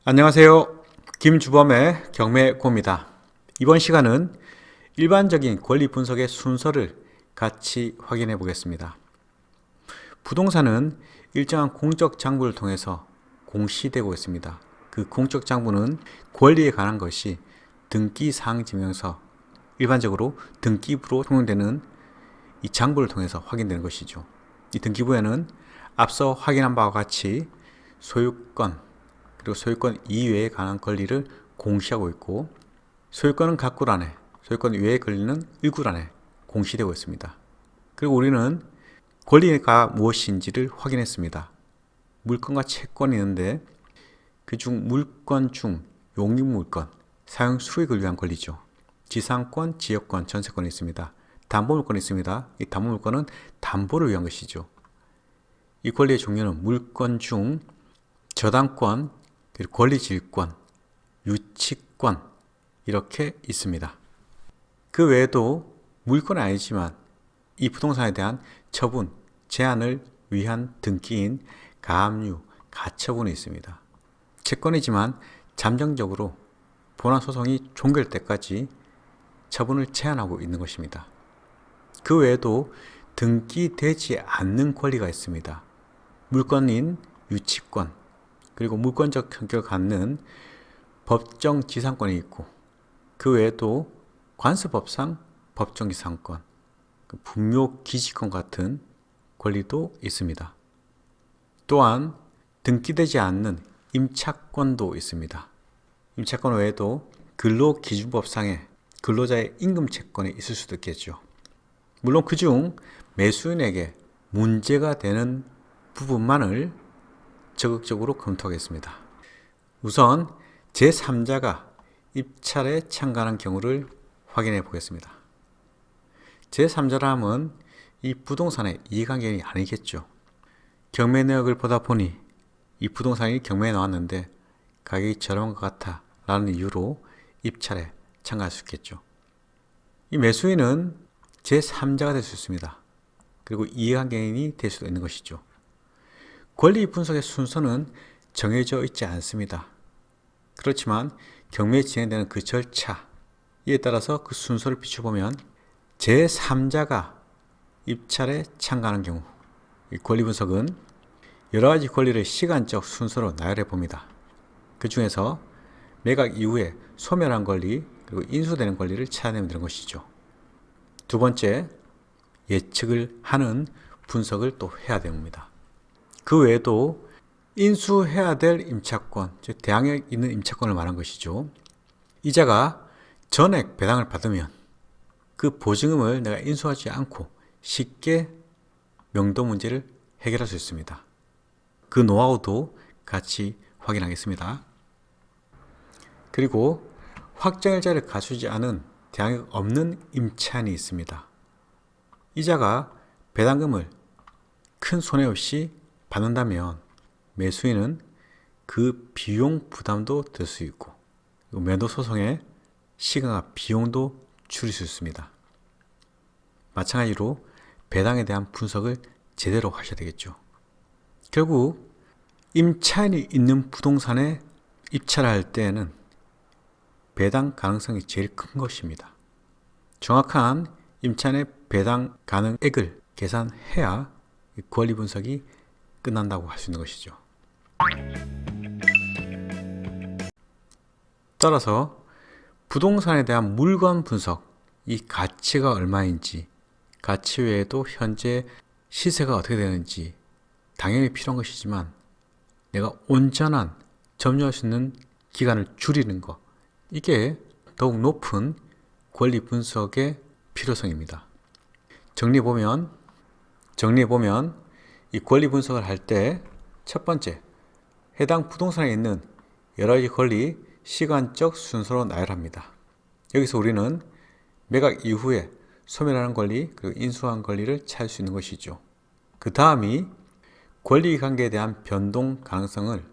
안녕하세요. 김주범의 경매고입니다. 이번 시간은 일반적인 권리 분석의 순서를 같이 확인해 보겠습니다. 부동산은 일정한 공적 장부를 통해서 공시되고 있습니다. 그 공적 장부는 권리에 관한 것이 등기사항지명서, 일반적으로 등기부로 통용되는 이 장부를 통해서 확인되는 것이죠. 이 등기부에는 앞서 확인한 바와 같이 소유권, 그리고 소유권 이외에 관한 권리를 공시하고 있고, 소유권은 각굴 안에, 소유권 이외의 권리는 일굴 안에 공시되고 있습니다. 그리고 우리는 권리가 무엇인지를 확인했습니다. 물권과 채권이 있는데 그중 물권 중 용익물권, 사용 수익을 위한 권리죠. 지상권, 지역권, 전세권이 있습니다. 담보물권이 있습니다. 이 담보물권은 담보를 위한 것이죠. 이 권리의 종류는 물권 중 저당권, 그리고 권리질권, 유치권 이렇게 있습니다. 그 외에도 물권은 아니지만 이 부동산에 대한 처분, 제한을 위한 등기인 가압류, 가처분이 있습니다. 채권이지만 잠정적으로 본안소송이 종결 때까지 처분을 제한하고 있는 것입니다. 그 외에도 등기되지 않는 권리가 있습니다. 물권인 유치권, 그리고 물권적 성격을 갖는 법정지상권이 있고, 그 외에도 관습법상 법정지상권, 분묘기지권 같은 권리도 있습니다. 또한 등기되지 않는 임차권도 있습니다. 임차권 외에도 근로기준법상의 근로자의 임금채권이 있을 수도 있겠죠. 물론 그중 매수인에게 문제가 되는 부분만을 적극적으로 검토하겠습니다. 우선 제3자가 입찰에 참가하는 경우를 확인해 보겠습니다. 제3자라 함은 이 부동산의 이해관계인이 아니겠죠. 경매 내역을 보다 보니 이 부동산이 경매에 나왔는데 가격이 저렴한 것 같아 라는 이유로 입찰에 참가할 수 있겠죠. 이 매수인은 제3자가 될 수 있습니다. 그리고 이해관계인이 될 수도 있는 것이죠. 권리 분석의 순서는 정해져 있지 않습니다. 그렇지만 경매에 진행되는 그 절차에 따라서 그 순서를 비춰보면 제3자가 입찰에 참가하는 경우, 이 권리 분석은 여러 가지 권리를 시간적 순서로 나열해 봅니다. 그 중에서 매각 이후에 소멸한 권리, 그리고 인수되는 권리를 찾아내면 되는 것이죠. 두 번째, 예측을 하는 분석을 또 해야 됩니다. 그 외에도 인수해야 될 임차권, 즉 대항에 있는 임차권을 말한 것이죠. 이자가 전액 배당을 받으면 그 보증금을 내가 인수하지 않고 쉽게 명도 문제를 해결할 수 있습니다. 그 노하우도 같이 확인하겠습니다. 그리고 확정일자를 갖추지 않은 대항이 없는 임차인이 있습니다. 이자가 배당금을 큰 손해 없이 받는다면 매수인은 그 비용 부담도 될 수 있고, 매도 소송의 시간과 비용도 줄일 수 있습니다. 마찬가지로 배당에 대한 분석을 제대로 하셔야 되겠죠. 결국 임차인이 있는 부동산에 입찰을 할 때에는 배당 가능성이 제일 큰 것입니다. 정확한 임차인의 배당 가능액을 계산해야 권리 분석이 끝난다고 할 수 있는 것이죠. 따라서 부동산에 대한 물건 분석, 이 가치가 얼마인지, 가치 외에도 현재 시세가 어떻게 되는지 당연히 필요한 것이지만 내가 온전한 점유할 수 있는 기간을 줄이는 것, 이게 더욱 높은 권리 분석의 필요성입니다. 정리해보면 이 권리 분석을 할 때 첫 번째, 해당 부동산에 있는 여러 가지 권리, 시간적 순서로 나열합니다. 여기서 우리는 매각 이후에 소멸하는 권리, 그리고 인수한 권리를 찾을 수 있는 것이죠. 그 다음이 권리관계에 대한 변동 가능성을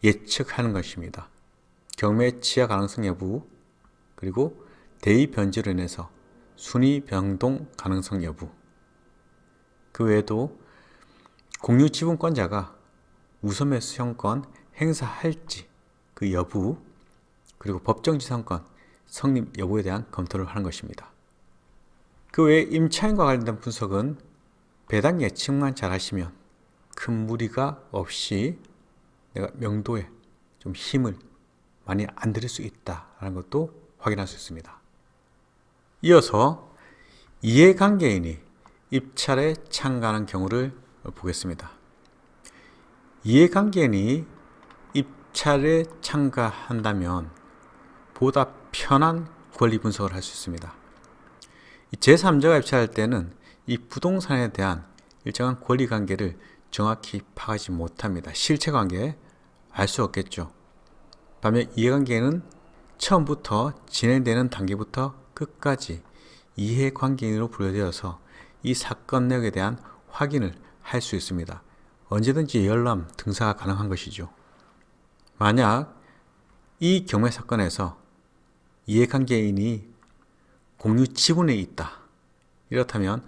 예측하는 것입니다. 경매 취하 가능성 여부, 그리고 대의 변제로 인해서 순위 변동 가능성 여부, 그 외에도 공유 지분권자가 우선 매수형권 행사할지, 그 여부, 그리고 법정지상권 성립 여부에 대한 검토를 하는 것입니다. 그 외에 임차인과 관련된 분석은 배당 예측만 잘 하시면 큰 무리가 없이 내가 명도에 좀 힘을 많이 안 들일 수 있다는 것도 확인할 수 있습니다. 이어서 이해관계인이 입찰에 참가하는 경우를 보겠습니다. 이해관계인이 입찰에 참가한다면 보다 편한 권리 분석을 할 수 있습니다. 제3자가 입찰할 때는 이 부동산에 대한 일정한 권리 관계를 정확히 파악하지 못합니다. 실체관계 알 수 없겠죠. 반면 이해관계인은 처음부터 진행되는 단계부터 끝까지 이해관계인으로 분류되어서 이 사건 내역에 대한 확인을 할 수 있습니다. 언제든지 열람, 등사가 가능한 것이죠. 만약 이 경매 사건에서 이해관계인이 공유 지분에 있다. 이렇다면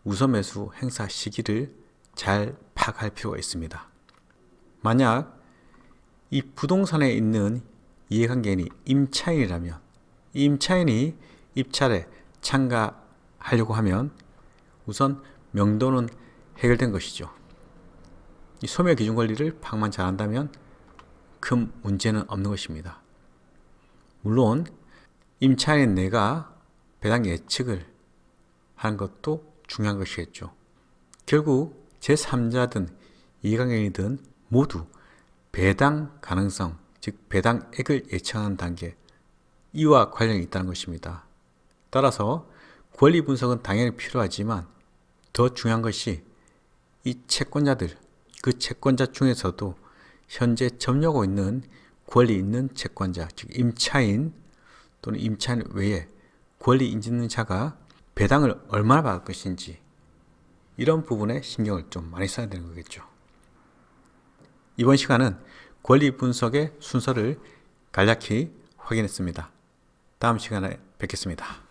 우선 매수 행사 시기를 잘 파악할 필요가 있습니다. 만약 이 부동산에 있는 이해관계인이 임차인이라면 이 임차인이 입찰에 참가하려고 하면 우선 명도는 해결된 것이죠. 이 소멸 기준 권리를 파악만 잘한다면 큰 문제는 없는 것입니다. 물론 임차인 내가 배당 예측을 하는 것도 중요한 것이겠죠. 결국 제3자든 이해관계인이든 모두 배당 가능성, 즉 배당액을 예측하는 단계, 이와 관련이 있다는 것입니다. 따라서 권리 분석은 당연히 필요하지만 더 중요한 것이 이 채권자들, 그 채권자 중에서도 현재 점유하고 있는 권리 있는 채권자, 즉 임차인 또는 임차인 외에 권리 있는 자가 배당을 얼마나 받을 것인지, 이런 부분에 신경을 좀 많이 써야 되는 거겠죠. 이번 시간은 권리 분석의 순서를 간략히 확인했습니다. 다음 시간에 뵙겠습니다.